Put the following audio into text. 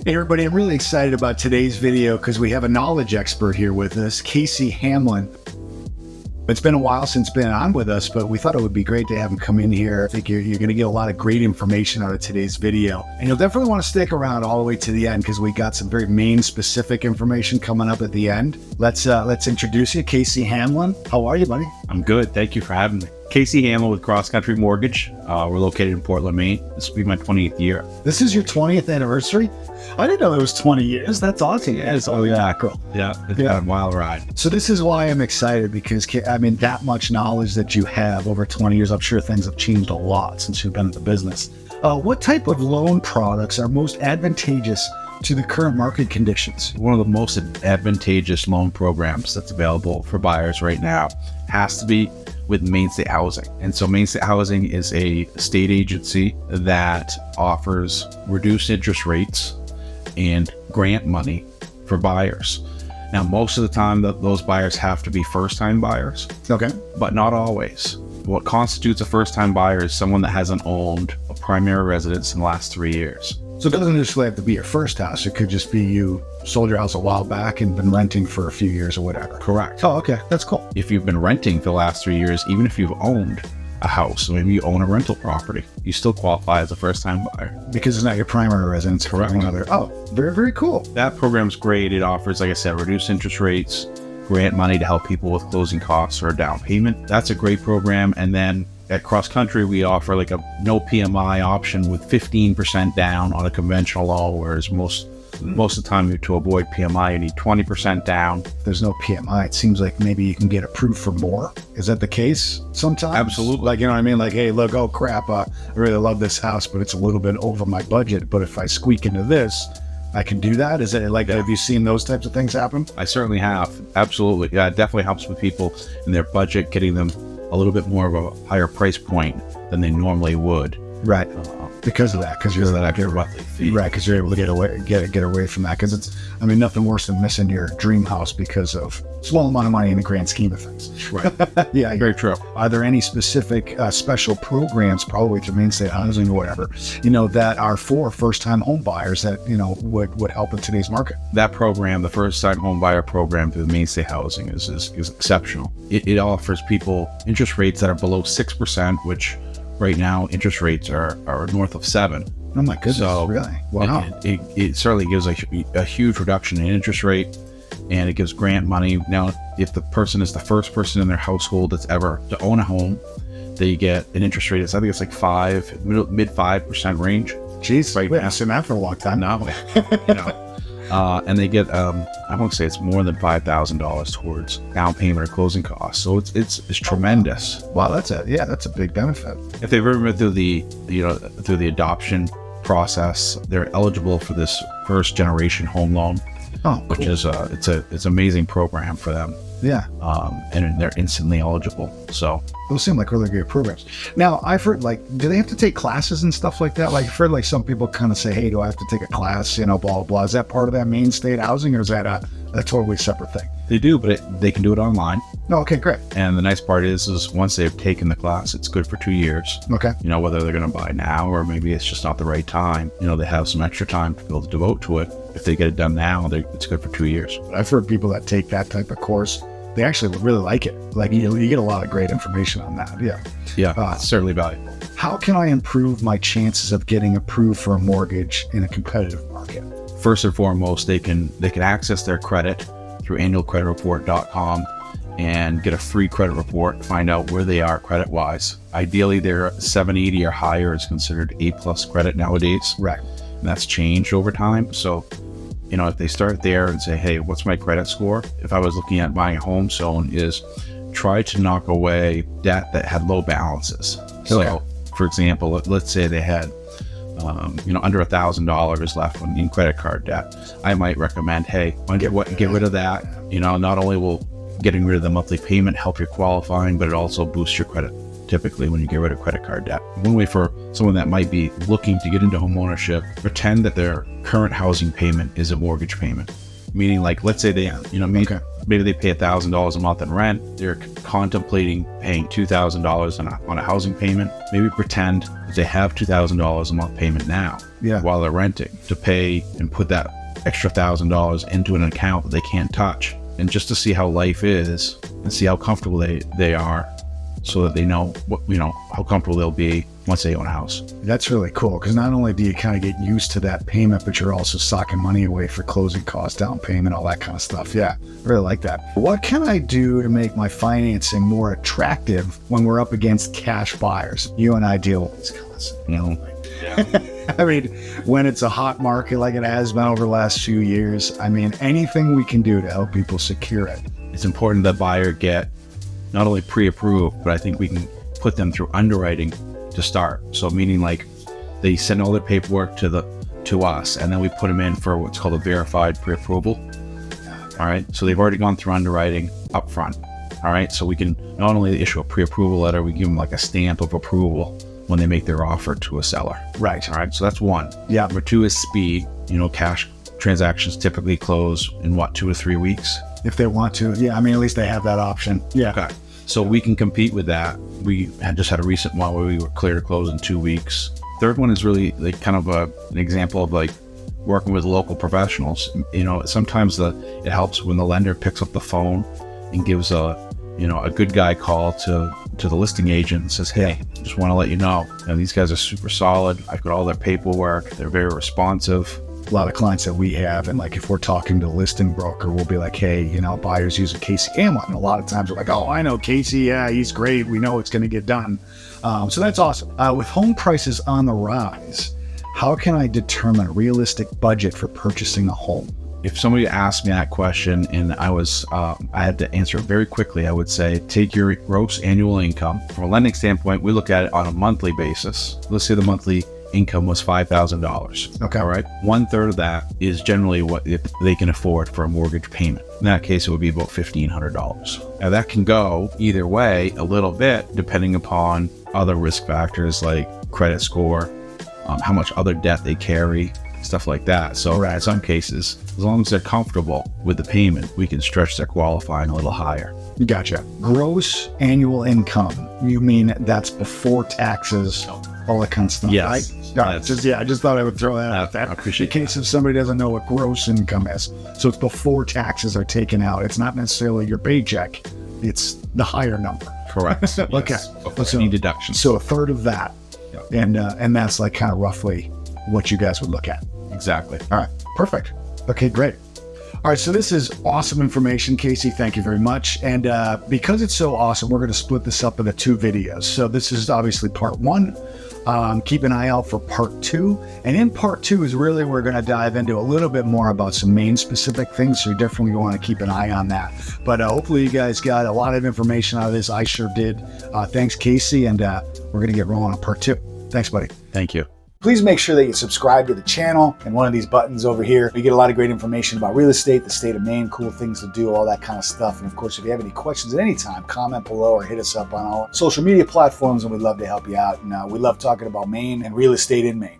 Hey everybody, I'm really excited about today's video because we have a knowledge expert here with us, Casey Hamlin. It's been a while since been on with us, but we thought it would be great to have him come in here. I think you're going to get a lot of great information out of today's video. And you'll definitely want to stick around all the way to the end because we got some very Maine specific information coming up at the end. Let's introduce you, Casey Hamlin. How are you, buddy? I'm good. Thank you for having me. Casey Hamlin with CrossCountry Mortgage. We're located in Portland, Maine. This will be my 20th year. This is your 20th anniversary? I didn't know it was 20 years. That's awesome. Yeah, it's cool. Yeah, it's been a wild ride. So this is why I'm excited because, I mean, that much knowledge that you have over 20 years, I'm sure things have changed a lot since you've been in the business. What type of loan products are most advantageous to the current market conditions? One of the most advantageous loan programs that's available for buyers right now has to be with Maine State Housing. And so Maine State Housing is a state agency that offers reduced interest rates and grant money for buyers. Now, most of the time those buyers have to be first-time buyers. Okay. But not always. What constitutes a first-time buyer is someone that hasn't owned a primary residence in the last 3 years. So it doesn't necessarily have to be your first house. It could just be you sold your house a while back and been renting for a few years or whatever. Correct. Oh, okay. That's cool. If you've been renting for the last 3 years, even if you've owned a house, so maybe you own a rental property, you still qualify as a first-time buyer. Because it's not your primary residence. Correct. Oh, very, very cool. That program's great. It offers, like I said, reduced interest rates, grant money to help people with closing costs or a down payment. That's a great program. And then at CrossCountry, we offer like a no PMI option with 15% down on a conventional loan, whereas most of the time to avoid PMI, you need 20% down. There's no PMI. It seems like maybe you can get approved for more. Is that the case sometimes? Absolutely. Like, you know what I mean? Like, hey, look, oh crap, I really love this house, but it's a little bit over my budget. But if I squeak into this, I can do that? Is it like, have you seen those types of things happen? I certainly have. Absolutely. Yeah, it definitely helps with people in their budget, getting them a little bit more of a higher price point than they normally would. Right. Because of that, because you're that extra monthly fee. Right, because you're able to get away from that. Because it's, I mean, nothing worse than missing your dream house because of small amount of money in the grand scheme of things. Right. Yeah, very true. Are there any specific special programs, probably through Maine State Housing or whatever, that are for first-time home buyers that would help in today's market? That program, the first-time home buyer program through the Maine State Housing, is exceptional. It offers people interest rates that are below 6%, which right now, interest rates are north of 7%. Oh my goodness, so really? Wow. It certainly gives a huge reduction in interest rate, and it gives grant money. Now, if the person is the first person in their household that's ever to own a home, they get an interest rate. I think it's like mid 5% range. Jeez, right. We haven't seen that for a long time. No, and they get I won't say it's more than $5,000 towards down payment or closing costs. So it's tremendous. Wow, that's a big benefit. If they've ever been through the adoption process, they're eligible for this first generation home loan. Oh, cool. Which is it's an amazing program for them. Yeah. And they're instantly eligible. So those seem like really great programs. Now, I've heard, do they have to take classes and stuff like that? Like, I've heard some people kind of say, hey, do I have to take a class, blah, blah, blah. Is that part of that Maine State Housing, or is that a totally separate thing? They do, but they can do it online. Oh, okay, great. And the nice part is once they've taken the class, it's good for 2 years. Okay. Whether they're going to buy now or maybe it's just not the right time. They have some extra time to be able to devote to it. If they get it done now, it's good for 2 years. I've heard people that take that type of course, they actually really like it. Like, you get a lot of great information on that. Yeah. Yeah, it's certainly valuable. How can I improve my chances of getting approved for a mortgage in a competitive market? First and foremost, they can access their credit through annualcreditreport.com and get a free credit report, find out where they are credit-wise. Ideally, they're 780 or higher is considered A+ credit nowadays. Right. And that's changed over time. So, if they start there and say, hey, what's my credit score? If I was looking at buying a home zone, is try to knock away debt that had low balances. Okay. So, for example, let's say they had under $1,000 left in credit card debt. I might recommend, hey, get rid of that. Not only will getting rid of the monthly payment help your qualifying, but it also boosts your credit. Typically, when you get rid of credit card debt, one way for someone that might be looking to get into home ownership, pretend that their current housing payment is a mortgage payment. Meaning, like, let's say they, maybe they pay $1,000 a month in rent. They're contemplating paying $2,000 on a housing payment. Maybe pretend that they have $2,000 a month payment now while they're renting, to pay and put that extra $1,000 into an account that they can't touch. And just to see how life is and see how comfortable they are, so that they know how comfortable they'll be once they own a house. That's really cool, because not only do you kind of get used to that payment, but you're also socking money away for closing costs, down payment, all that kind of stuff. Yeah, I really like that. What can I do to make my financing more attractive when we're up against cash buyers? You and I deal with this constantly. I mean, when it's a hot market like it has been over the last few years, I mean, anything we can do to help people secure it. It's important that buyer get not only pre-approved, but I think we can put them through underwriting to start. So meaning, like, they send all their paperwork to us, and then we put them in for what's called a verified pre-approval. All right. So they've already gone through underwriting up front. All right. So we can not only issue a pre-approval letter, we give them like a stamp of approval when they make their offer to a seller. Right. All right. So that's one. Yeah. Number two is speed. Cash transactions typically close in 2 to 3 weeks. If they want to. Yeah. I mean, at least they have that option. Yeah. Okay. So we can compete with that. We just had a recent one where we were clear to close in 2 weeks. Third one is really like kind of an example of like working with local professionals. Sometimes it helps when the lender picks up the phone and gives a good guy call to the listing agent and says, hey, just want to let you know, these guys are super solid. I've got all their paperwork. They're very responsive. A lot of clients that we have, and like if we're talking to the listing broker, we'll be like, hey, buyers using Casey Hamlin. And a lot of times we're like, oh, I know Casey. Yeah, he's great. We know it's going to get done. So that's awesome. With home prices on the rise, how can I determine a realistic budget for purchasing a home? If somebody asked me that question and I had to answer it very quickly, I would say, take your gross annual income. From a lending standpoint, we look at it on a monthly basis. Let's say the monthly income was $5,000. Okay. All right. 1/3 of that is generally what they can afford for a mortgage payment. In that case, it would be about $1,500. Now that can go either way a little bit, depending upon other risk factors like credit score, how much other debt they carry, stuff like that. So in some cases, as long as they're comfortable with the payment, we can stretch their qualifying a little higher. Gotcha. Gross annual income. You mean that's before taxes, all that kind of stuff, yes. Right? I just thought I would throw that out there. I appreciate in case if somebody doesn't know what gross income is. So it's before taxes are taken out. It's not necessarily your paycheck. It's the higher number. Correct. Okay. So any deductions. So 1/3 of that. Yep. And that's like kind of roughly what you guys would look at. Exactly. All right. Perfect. Okay, great. All right, so this is awesome information, Casey. Thank you very much. And because it's so awesome, we're going to split this up into 2 videos. So this is obviously part 1. Keep an eye out for part 2. And in part 2 is really we're going to dive into a little bit more about some Maine specific things. So you definitely want to keep an eye on that. But hopefully you guys got a lot of information out of this. I sure did. Thanks, Casey. And we're going to get rolling on part 2. Thanks, buddy. Thank you. Please make sure that you subscribe to the channel and one of these buttons over here. You get a lot of great information about real estate, the state of Maine, cool things to do, all that kind of stuff. And of course, if you have any questions at any time, comment below or hit us up on all social media platforms and we'd love to help you out. And we love talking about Maine and real estate in Maine.